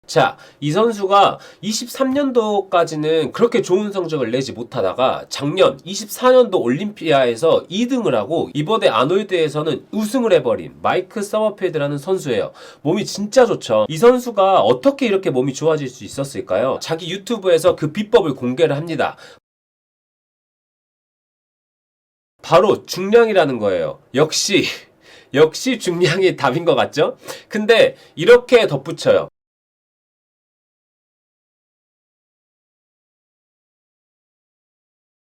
자, 이 선수가 23년도까지는 그렇게 좋은 성적을 내지 못하다가 작년 24년도 올림피아에서 2등을 하고 이번에 아놀드에서는 우승을 해버린 마이크 서머필드라는 선수예요. 몸이 진짜 좋죠. 이 선수가 어떻게 이렇게 몸이 좋아질 수 있었을까요? 자기 유튜브에서 그 비법을 공개를 합니다. 바로 중량이라는 거예요. 역시 중량이 답인 것 같죠? 근데 이렇게 덧붙여요.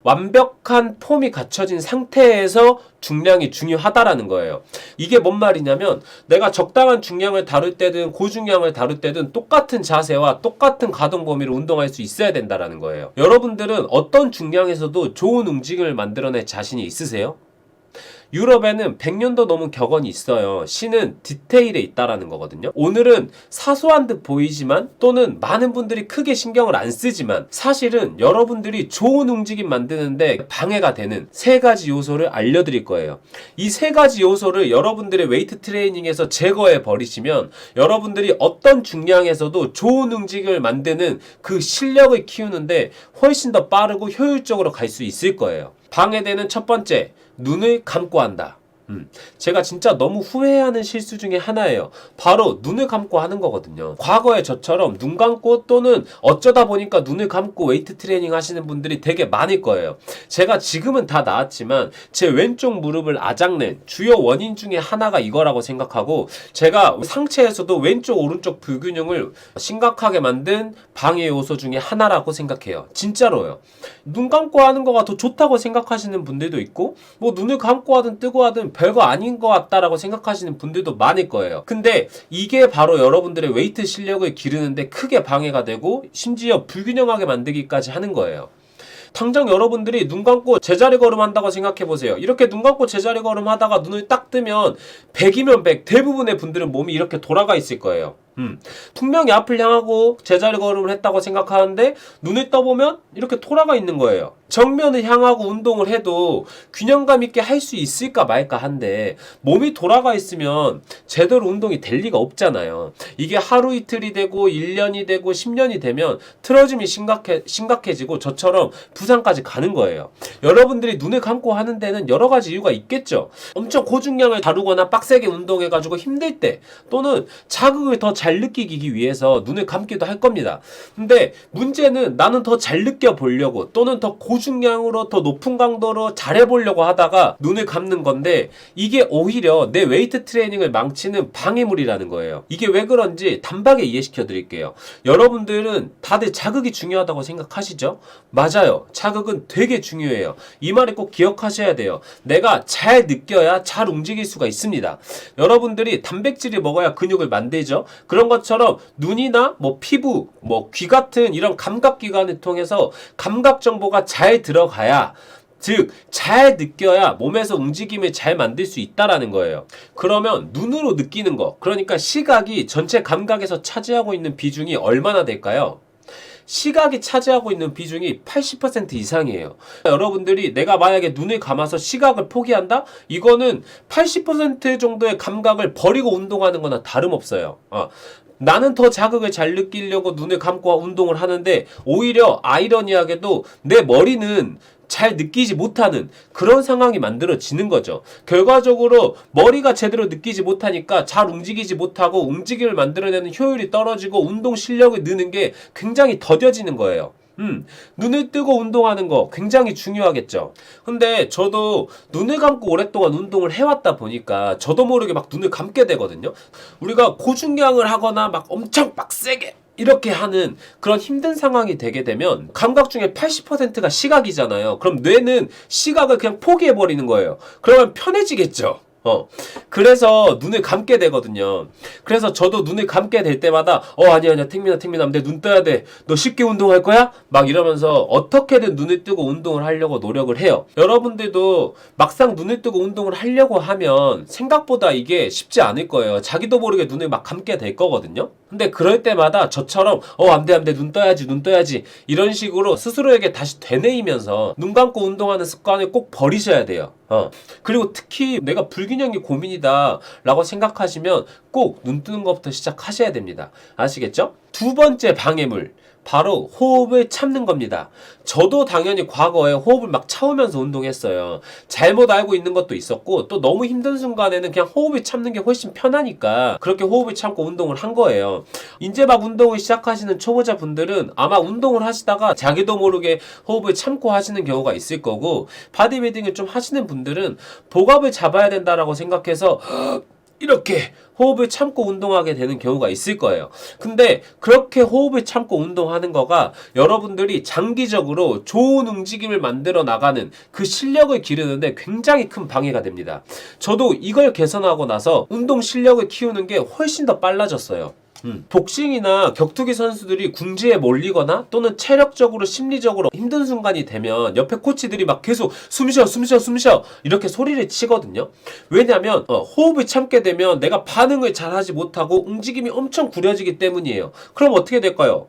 완벽한 폼이 갖춰진 상태에서 중량이 중요하다라는 거예요. 이게 뭔 말이냐면 내가 적당한 중량을 다룰 때든 고중량을 다룰 때든 똑같은 자세와 똑같은 가동 범위로 운동할 수 있어야 된다라는 거예요. 여러분들은 어떤 중량에서도 좋은 움직임을 만들어낼 자신이 있으세요? 유럽에는 100년도 넘은 격언이 있어요. 신은 디테일에 있다라는 거거든요. 오늘은 사소한 듯 보이지만 또는 많은 분들이 크게 신경을 안 쓰지만 사실은 여러분들이 좋은 움직임 만드는데 방해가 되는 세 가지 요소를 알려드릴 거예요. 이 세 가지 요소를 여러분들의 웨이트 트레이닝에서 제거해 버리시면 여러분들이 어떤 중량에서도 좋은 움직임을 만드는 그 실력을 키우는데 훨씬 더 빠르고 효율적으로 갈 수 있을 거예요. 방해되는 첫 번째, 눈을 감고 한다. 제가 진짜 너무 후회하는 실수 중에 하나예요. 바로 눈을 감고 하는 거거든요. 과거에 저처럼 눈 감고 또는 어쩌다 보니까 눈을 감고 웨이트 트레이닝 하시는 분들이 되게 많을 거예요. 제가 지금은 다 나았지만 제 왼쪽 무릎을 아작낸 주요 원인 중에 하나가 이거라고 생각하고 제가 상체에서도 왼쪽 오른쪽 불균형을 심각하게 만든 방해 요소 중에 하나라고 생각해요. 진짜로요. 눈 감고 하는 거가 더 좋다고 생각하시는 분들도 있고 뭐 눈을 감고 하든 뜨고 하든 별거 아닌 것 같다라고 생각하시는 분들도 많을 거예요. 근데 이게 바로 여러분들의 웨이트 실력을 기르는데 크게 방해가 되고 심지어 불균형하게 만들기까지 하는 거예요. 당장 여러분들이 눈 감고 제자리 걸음 한다고 생각해 보세요. 이렇게 눈 감고 제자리 걸음 하다가 눈을 딱 뜨면 100이면 100 대부분의 분들은 몸이 이렇게 돌아가 있을 거예요. 분명히 앞을 향하고 제자리 걸음을 했다고 생각하는데 눈을 떠보면 이렇게 돌아가 있는 거예요. 정면을 향하고 운동을 해도 균형감 있게 할 수 있을까 말까 한데 몸이 돌아가 있으면 제대로 운동이 될 리가 없잖아요. 이게 하루 이틀이 되고 1년이 되고 10년이 되면 틀어짐이 심각해지고 저처럼 부상까지 가는 거예요. 여러분들이 눈을 감고 하는 데는 여러 가지 이유가 있겠죠. 엄청 고중량을 다루거나 빡세게 운동해가지고 힘들 때 또는 자극을 더 잘 느끼기 위해서 눈을 감기도 할 겁니다. 근데 문제는 나는 더 잘 느껴보려고 또는 더 고중량으로 더 높은 강도로 잘해보려고 하다가 눈을 감는 건데 이게 오히려 내 웨이트 트레이닝을 망치는 방해물이라는 거예요. 이게 왜 그런지 단박에 이해시켜 드릴게요. 여러분들은 다들 자극이 중요하다고 생각하시죠? 맞아요. 자극은 되게 중요해요. 이 말을 꼭 기억하셔야 돼요. 내가 잘 느껴야 잘 움직일 수가 있습니다. 여러분들이 단백질을 먹어야 근육을 만들죠. 그런 것처럼 눈이나 뭐 피부, 뭐 귀 같은 이런 감각기관을 통해서 감각 정보가 잘 들어가야 즉, 잘 느껴야 몸에서 움직임을 잘 만들 수 있다라는 거예요. 그러면 눈으로 느끼는 거, 그러니까 시각이 전체 감각에서 차지하고 있는 비중이 얼마나 될까요? 시각이 차지하고 있는 비중이 80% 이상이에요. 여러분들이 내가 만약에 눈을 감아서 시각을 포기한다? 이거는 80% 정도의 감각을 버리고 운동하는 거나 다름없어요. 나는 더 자극을 잘 느끼려고 눈을 감고 운동을 하는데 오히려 아이러니하게도 내 머리는 잘 느끼지 못하는 그런 상황이 만들어지는 거죠. 결과적으로 머리가 제대로 느끼지 못하니까 잘 움직이지 못하고 움직임을 만들어내는 효율이 떨어지고 운동 실력을 느는 게 굉장히 더뎌지는 거예요. 눈을 뜨고 운동하는 거 굉장히 중요하겠죠. 근데 저도 눈을 감고 오랫동안 운동을 해왔다 보니까 저도 모르게 막 눈을 감게 되거든요. 우리가 고중량을 하거나 막 엄청 빡세게 이렇게 하는 그런 힘든 상황이 되게 되면 감각 중에 80%가 시각이잖아요. 그럼 뇌는 시각을 그냥 포기해버리는 거예요. 그러면 편해지겠죠. 그래서 눈을 감게 되거든요. 그래서 저도 눈을 감게 될 때마다 아니야 택민아 내 눈 떠야 돼. 너 쉽게 운동할 거야? 막 이러면서 어떻게든 눈을 뜨고 운동을 하려고 노력을 해요. 여러분들도 막상 눈을 뜨고 운동을 하려고 하면 생각보다 이게 쉽지 않을 거예요. 자기도 모르게 눈을 막 감게 될 거거든요. 근데 그럴 때마다 저처럼 안돼 눈 떠야지 이런 식으로 스스로에게 다시 되뇌이면서 눈 감고 운동하는 습관을 꼭 버리셔야 돼요. 그리고 특히 내가 불균형이 고민이다 라고 생각하시면 꼭 눈 뜨는 것부터 시작하셔야 됩니다. 아시겠죠? 두 번째 방해물, 바로 호흡을 참는 겁니다. 저도 당연히 과거에 호흡을 막 참으면서 운동했어요. 잘못 알고 있는 것도 있었고, 또 너무 힘든 순간에는 그냥 호흡을 참는 게 훨씬 편하니까 그렇게 호흡을 참고 운동을 한 거예요. 이제 막 운동을 시작하시는 초보자 분들은 아마 운동을 하시다가 자기도 모르게 호흡을 참고 하시는 경우가 있을 거고, 바디빌딩을 좀 하시는 분들은 복압을 잡아야 된다라고 생각해서 이렇게 호흡을 참고 운동하게 되는 경우가 있을 거예요. 근데 그렇게 호흡을 참고 운동하는 거가 여러분들이 장기적으로 좋은 움직임을 만들어 나가는 그 실력을 기르는데 굉장히 큰 방해가 됩니다. 저도 이걸 개선하고 나서 운동 실력을 키우는 게 훨씬 더 빨라졌어요. 복싱이나 격투기 선수들이 궁지에 몰리거나 또는 체력적으로 심리적으로 힘든 순간이 되면 옆에 코치들이 막 계속 숨 쉬어 이렇게 소리를 치거든요. 왜냐면 호흡을 참게 되면 내가 반응을 잘하지 못하고 움직임이 엄청 구려지기 때문이에요. 그럼 어떻게 될까요?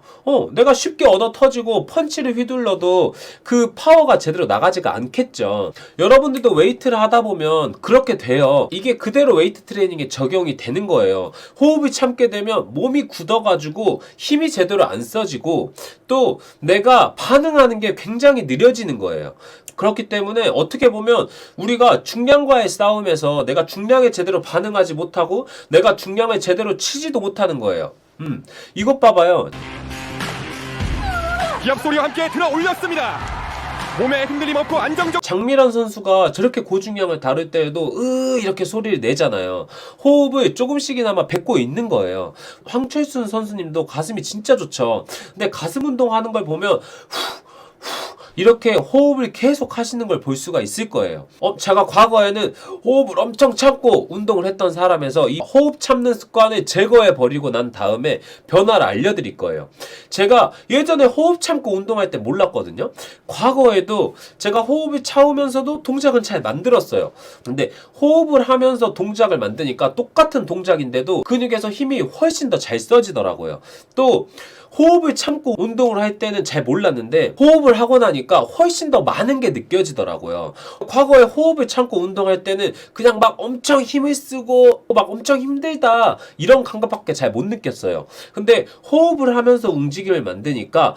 내가 쉽게 얻어 터지고 펀치를 휘둘러도 그 파워가 제대로 나가지가 않겠죠. 여러분들도 웨이트를 하다 보면 그렇게 돼요. 이게 그대로 웨이트 트레이닝에 적용이 되는 거예요. 호흡을 참게 되면 몸이 굳어가지고 힘이 제대로 안 써지고 또 내가 반응하는 게 굉장히 느려지는 거예요. 그렇기 때문에 어떻게 보면 우리가 중량과의 싸움에서 내가 중량에 제대로 반응하지 못하고 내가 중량을 제대로 치지도 못하는 거예요. 이것 봐봐요. 기합 소리와 함께 들어 올렸습니다. 몸에 흔들림 없고 안정적. 장미란 선수가 저렇게 고중량을 다룰 때에도 이렇게 소리를 내잖아요. 호흡을 조금씩이나마 뱉고 있는 거예요. 황철순 선수님도 가슴이 진짜 좋죠. 근데 가슴 운동하는 걸 보면 이렇게 호흡을 계속 하시는 걸 볼 수가 있을 거예요. 제가 과거에는 호흡을 엄청 참고 운동을 했던 사람에서 이 호흡 참는 습관을 제거해 버리고 난 다음에 변화를 알려드릴 거예요. 제가 예전에 호흡 참고 운동할 때 몰랐거든요. 과거에도 제가 호흡을 참으면서도 동작은 잘 만들었어요. 근데 호흡을 하면서 동작을 만드니까 똑같은 동작인데도 근육에서 힘이 훨씬 더 잘 써지더라고요. 또 호흡을 참고 운동을 할 때는 잘 몰랐는데 호흡을 하고 나니까 훨씬 더 많은 게 느껴지더라고요. 과거에 호흡을 참고 운동할 때는 그냥 막 엄청 힘을 쓰고 막 엄청 힘들다 이런 감각밖에 잘 못 느꼈어요. 근데 호흡을 하면서 움직임을 만드니까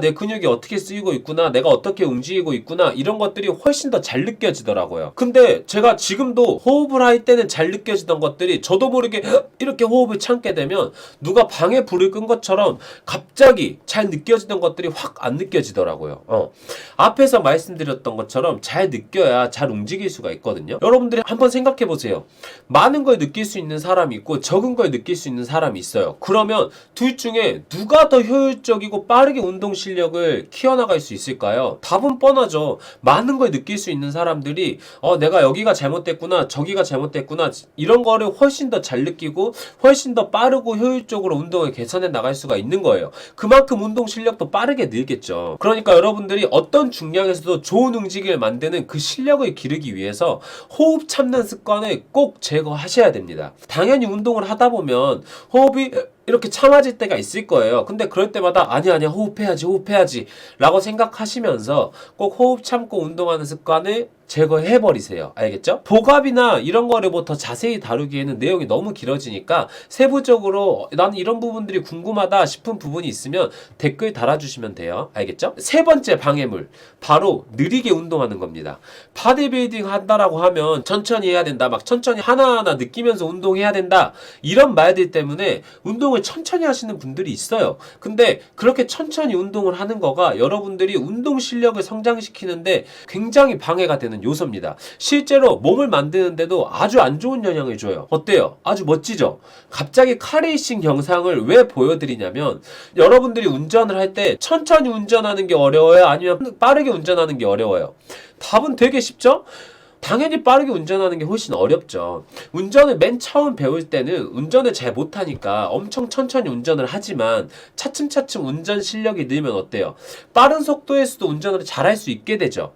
내 근육이 어떻게 쓰이고 있구나, 내가 어떻게 움직이고 있구나 이런 것들이 훨씬 더 잘 느껴지더라고요. 근데 제가 지금도 호흡을 할 때는 잘 느껴지던 것들이 저도 모르게 이렇게 호흡을 참게 되면 누가 방에 불을 끈 것처럼 갑자기 잘 느껴지던 것들이 확 안 느껴지더라고요. 앞에서 말씀드렸던 것처럼 잘 느껴야 잘 움직일 수가 있거든요. 여러분들이 한번 생각해 보세요. 많은 걸 느낄 수 있는 사람이 있고 적은 걸 느낄 수 있는 사람이 있어요. 그러면 둘 중에 누가 더 효율적이고 빠르게 운동 실력을 키워나갈 수 있을까요? 답은 뻔하죠. 많은 걸 느낄 수 있는 사람들이 내가 여기가 잘못됐구나, 저기가 잘못됐구나 이런 거를 훨씬 더 잘 느끼고 훨씬 더 빠르고 효율적으로 운동을 개선해 나갈 수가 있는 거예요. 그만큼 운동 실력도 빠르게 늘겠죠. 그러니까 여러분들이 어떤 중량에서도 좋은 움직임을 만드는 그 실력을 기르기 위해서 호흡 참는 습관을 꼭 제거하셔야 됩니다. 당연히 운동을 하다 보면 호흡이 이렇게 참아질 때가 있을 거예요. 근데 그럴 때마다 아니야 호흡해야지 라고 생각하시면서 꼭 호흡 참고 운동하는 습관을 제거해버리세요. 알겠죠? 복압이나 이런 거를 뭐 더 자세히 다루기에는 내용이 너무 길어지니까 세부적으로 나는 이런 부분들이 궁금하다 싶은 부분이 있으면 댓글 달아주시면 돼요. 알겠죠? 세 번째 방해물, 바로 느리게 운동하는 겁니다. 바디빌딩 한다라고 하면 천천히 해야 된다, 막 천천히 하나하나 느끼면서 운동해야 된다 이런 말들 때문에 운동을 천천히 하시는 분들이 있어요. 근데 그렇게 천천히 운동을 하는 거가 여러분들이 운동 실력을 성장시키는데 굉장히 방해가 되는 요소입니다. 실제로 몸을 만드는데도 아주 안 좋은 영향을 줘요. 어때요? 아주 멋지죠? 갑자기 카레이싱 영상을 왜 보여드리냐면 여러분들이 운전을 할 때 천천히 운전하는 게 어려워요? 아니면 빠르게 운전하는 게 어려워요? 답은 되게 쉽죠? 당연히 빠르게 운전하는 게 훨씬 어렵죠. 운전을 맨 처음 배울 때는 운전을 잘 못하니까 엄청 천천히 운전을 하지만 차츰차츰 운전 실력이 늘면 어때요? 빠른 속도에서도 운전을 잘할 수 있게 되죠.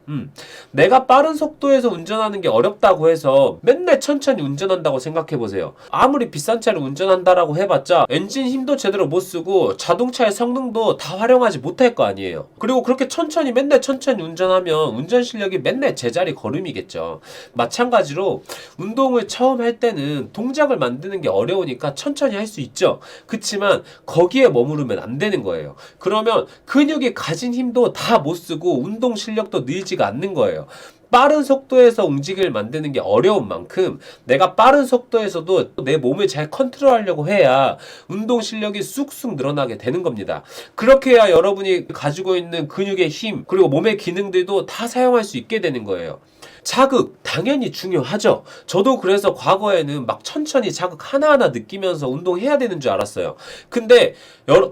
내가 빠른 속도에서 운전하는 게 어렵다고 해서 맨날 천천히 운전한다고 생각해보세요. 아무리 비싼 차를 운전한다라고 해봤자 엔진 힘도 제대로 못 쓰고 자동차의 성능도 다 활용하지 못할 거 아니에요. 그리고 그렇게 맨날 천천히 운전하면 운전 실력이 맨날 제자리 걸음이겠죠. 거예요. 마찬가지로 운동을 처음 할 때는 동작을 만드는 게 어려우니까 천천히 할 수 있죠. 그치만 거기에 머무르면 안 되는 거예요. 그러면 근육이 가진 힘도 다 못 쓰고 운동 실력도 늘지가 않는 거예요. 빠른 속도에서 움직임을 만드는 게 어려운 만큼 내가 빠른 속도에서도 내 몸을 잘 컨트롤하려고 해야 운동 실력이 쑥쑥 늘어나게 되는 겁니다. 그렇게 해야 여러분이 가지고 있는 근육의 힘 그리고 몸의 기능들도 다 사용할 수 있게 되는 거예요. 자극 당연히 중요하죠. 저도 그래서 과거에는 막 천천히 자극 하나하나 느끼면서 운동해야 되는 줄 알았어요. 근데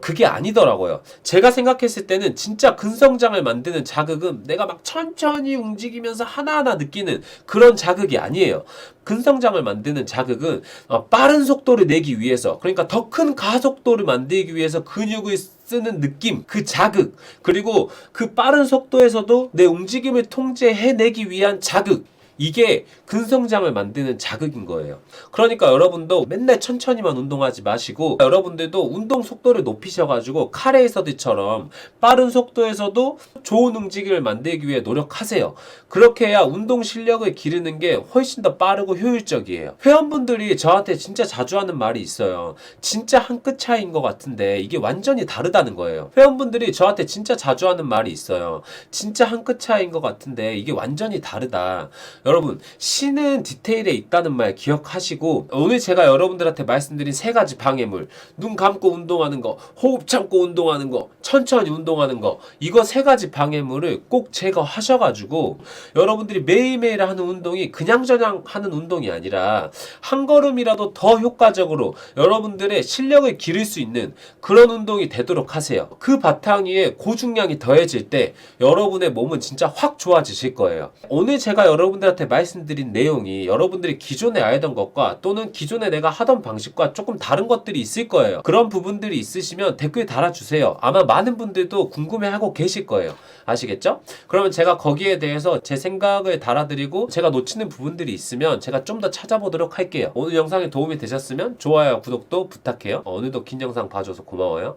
그게 아니더라고요. 제가 생각했을 때는 진짜 근성장을 만드는 자극은 내가 막 천천히 움직이면서 하나하나 느끼는 그런 자극이 아니에요. 근성장을 만드는 자극은 빠른 속도를 내기 위해서, 그러니까 더 큰 가속도를 만들기 위해서 근육을 쓰는 느낌, 그 자극, 그리고 그 빠른 속도에서도 내 움직임을 통제해내기 위한 자극, 이게 근성장을 만드는 자극인 거예요. 그러니까 여러분도 맨날 천천히만 운동하지 마시고 여러분들도 운동 속도를 높이셔가지고 카레이서들처럼 빠른 속도에서도 좋은 움직임을 만들기 위해 노력하세요. 그렇게 해야 운동 실력을 기르는 게 훨씬 더 빠르고 효율적이에요. 회원분들이 저한테 진짜 자주 하는 말이 있어요. 진짜 한 끗 차이인 것 같은데 이게 완전히 다르다는 거예요. 회원분들이 저한테 진짜 자주 하는 말이 있어요. 진짜 한 끗 차이인 것 같은데 이게 완전히 다르다. 여러분, 신은 디테일에 있다는 말 기억하시고, 오늘 제가 여러분들한테 말씀드린 3가지 방해물, 눈 감고 운동하는 거, 호흡 참고 운동하는 거, 천천히 운동하는 거, 이거 3가지 방해물을 꼭 제거하셔가지고 여러분들이 매일매일 하는 운동이 그냥저냥 하는 운동이 아니라 한 걸음이라도 더 효과적으로 여러분들의 실력을 기를 수 있는 그런 운동이 되도록 하세요. 그 바탕 위에 고중량이 더해질 때 여러분의 몸은 진짜 확 좋아지실 거예요. 오늘 제가 여러분들한테 말씀드린 내용이 여러분들이 기존에 알던 것과 또는 기존에 내가 하던 방식과 조금 다른 것들이 있을 거예요. 그런 부분들이 있으시면 댓글 달아주세요. 아마 많은 분들도 궁금해하고 계실 거예요. 아시겠죠? 그러면 제가 거기에 대해서 제 생각을 달아드리고 제가 놓치는 부분들이 있으면 제가 좀 더 찾아보도록 할게요. 오늘 영상이 도움이 되셨으면 좋아요, 구독도 부탁해요. 오늘도 긴 영상 봐줘서 고마워요.